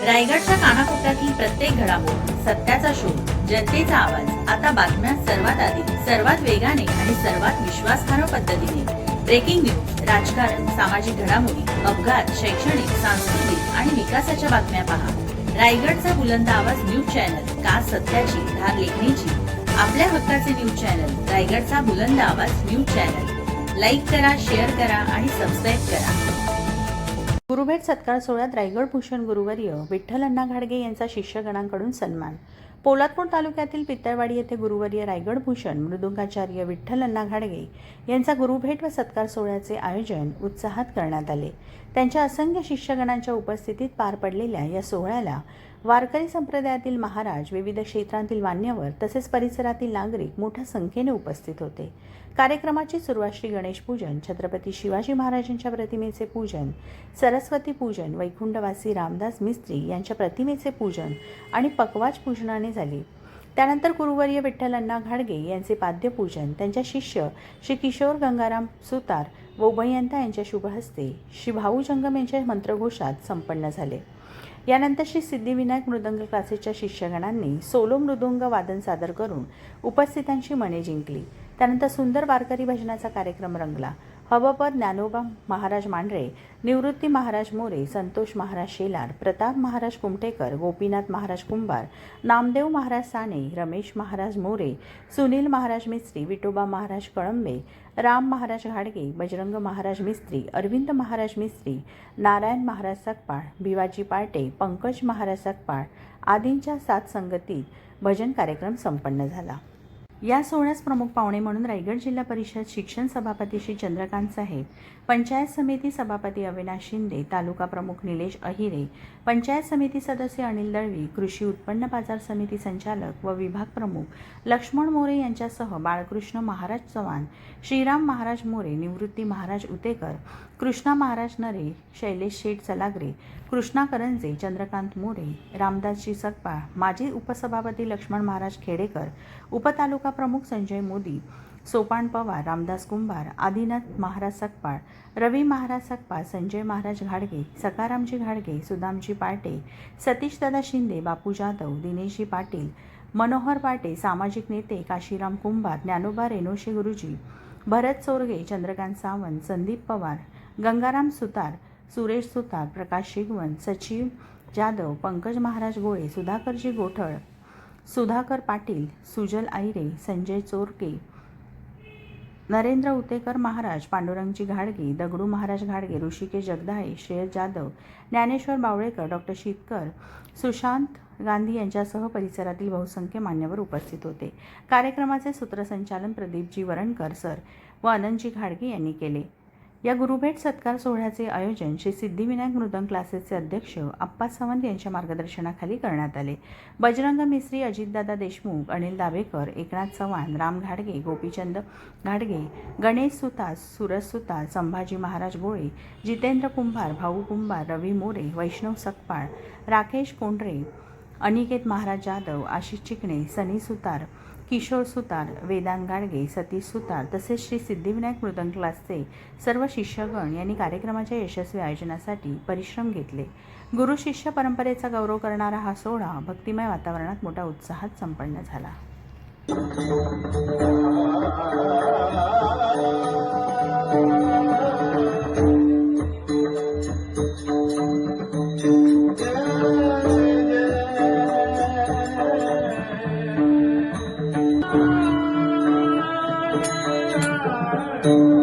रायगडच्या कानाकोपऱ्यातील प्रत्येक घडामोड, सत्याचा शोध, जनतेचा आवाज. आता बातम्या सर्वात आधी, सर्वात वेगाने आणि सर्वात विश्वासार्ह पद्धतीने. ब्रेकिंग न्यूज, राजकारण, सामाजिक घडामोडी, अपघात, शैक्षणिक, सांस्कृतिक आणि विकासाच्या बातम्या पहा. रायगडचा बुलंद आवाज न्यूज चॅनल, का सत्याची धार लेखणीची. आपल्या हक्काचे न्यूज चॅनल, रायगडचा बुलंद आवाज न्यूज चॅनल. लाईक करा, शेअर करा आणि सबस्क्राईब करा. गुरुभेट सत्कार सोहळ्यात रायगड भूषण गुरुवर्य विठ्ठल अण्णा घाडगे यांचा शिष्यगणांकडून सन्मान. पोलादपूर तालुक्यातील पित्तळवाडी येथे गुरुवर्य रायगड भूषण मृदुंगाचार्य विठ्ठल अण्णा घाडगे यांचा गुरुभेट व सत्कार सोहळ्याचे आयोजन उत्साहात करण्यात आले. त्यांच्या असंख्य शिष्यगणांच्या उपस्थितीत पार पडलेल्या या सोहळ्याला वारकरी संप्रदायातील महाराज, विविध क्षेत्रांतील मान्यवर तसेच परिसरातील नागरिक मोठ्या संख्येने उपस्थित होते. कार्यक्रमाची सुरुवात श्री गणेश पूजन, छत्रपती शिवाजी महाराजांच्या प्रतिमेचे पूजन, सरस्वती पूजन, वैकुंठवासी रामदास मिस्त्री यांच्या प्रतिमेचे पूजन आणि पकवाज पूजनाने झाली. त्यानंतर गुरुवर्य विठ्ठल अण्णा घाडगे यांचे पाद्यपूजन, त्यांच्या शिष्य श्री किशोर गंगाराम सुतार व उभयंता यांच्या शुभहस्ते श्री भाऊ जंगम यांच्या मंत्रघोषात संपन्न झाले. यानंतर श्री सिद्धिविनायक मृदंग क्लासेसच्या शिष्यगणांनी सोलो मृदुंग वादन सादर करून उपस्थितांची मने जिंकली. त्यानंतर सुंदर वारकरी भजनाचा कार्यक्रम रंगला. हबपद ज्ञानोबा महाराज मांढरे, निवृत्ती महाराज मोरे, संतोष महाराज शेलार, प्रताप महाराज कुमटेकर, गोपीनाथ महाराज कुंभार, नामदेव महाराज साने, रमेश महाराज मोरे, सुनील महाराज मिस्त्री, विठोबा महाराज कळंबे, राम महाराज घाडगे, बजरंग महाराज मिस्त्री, अरविंद महाराज मिस्त्री, नारायण महाराज सकपाळ, भिवाजी पार्टे, पंकज महाराज सकपाळ आदींच्या साथ संगतीत भजन कार्यक्रम संपन्न झाला. या सोहळ्यास प्रमुख पाहुणे म्हणून रायगड जिल्हा परिषद शिक्षण सभापती श्री चंद्रकांत साहेब, पंचायत समिती सभापती अविनाश शिंदे, तालुका प्रमुख निलेश अहिरे, पंचायत समिती सदस्य अनिल दळवी, कृषी उत्पन्न बाजार समिती संचालक व विभाग प्रमुख लक्ष्मण मोरे यांच्यासह बाळकृष्ण महाराज चव्हाण, श्रीराम महाराज मोरे, निवृत्ती महाराज उतेकर, कृष्णा महाराज नरे, शैलेश शेठ चलागरे, कृष्णा करंजे, चंद्रकांत मोरे, रामदासजी सकपाळ, माजी उपसभापती लक्ष्मण महाराज खेडेकर, उपतालुका प्रमुख संजय मोदी, सोपान पवार, रामदास कुंभार, आदिनाथ महाराज सकपाळ, रवी महाराज सकपाळ, संजय महाराज घाडगे, सकारामजी घाडगे, सुदामजी पाटे, सतीशदादा शिंदे, बापू जाधव, दिनेशजी पाटील, मनोहर पाटे, सामाजिक नेते काशीराम कुंभार, ज्ञानोबा रेणोशे गुरुजी, भरत चोरगे, चंद्रकांत सावंत, संदीप पवार, गंगाराम सुतार, सुरेश सुतार, प्रकाश शिगवण, सचिव जाधव, पंकज महाराज गोळे, सुधाकरजी गोठळ, सुधाकर पाटील, सुजल आईरे, संजय चोरके, नरेंद्र उतेकर महाराज, पांडुरंगजी घाडगे, दगडू महाराज घाडगे, ऋषिकेश जगदाळे, श्रेयस जाधव, ज्ञानेश्वर बावळेकर, डॉक्टर शीतकर, सुशांत गांधी यांच्यासह परिसरातील बहुसंख्य मान्यवर उपस्थित होते. कार्यक्रमाचे सूत्रसंचालन प्रदीपजी वरणकर सर व अनंतजी घाडगे यांनी केले. या गुरुभेट सत्कार सोहळ्याचे आयोजन श्री सिद्धिविनायक मृदंग क्लासेसचे अध्यक्ष आप्पा सावंत यांच्या मार्गदर्शनाखाली करण्यात आले. बजरंग मिस्त्री, अजितदादा देशमुख, अनिल दाभेकर, एकनाथ चव्हाण, राम घाडगे, गोपीचंद घाडगे, गणेश सुतार, सुरज सुतार, संभाजी महाराज गोळे, जितेंद्र कुंभार, भाऊ कुंभार, रवी मोरे, वैष्णव सकपाळ, राकेश कोंढरे, अनिकेत महाराज जाधव, आशिष चिकणे, सनी सुतार, किशोर सुतार, वेदांत गाडगे, सतीश सुतार तसेच श्री सिद्धिविनायक मृदंग क्लासचे सर्व शिष्यगण यांनी कार्यक्रमाच्या यशस्वी आयोजनासाठी परिश्रम घेतले. गुरु शिष्य परंपरेचा गौरव करणारा हा सोहळा भक्तिमय वातावरणात मोठ्या उत्साहात संपन्न झाला. Thank you.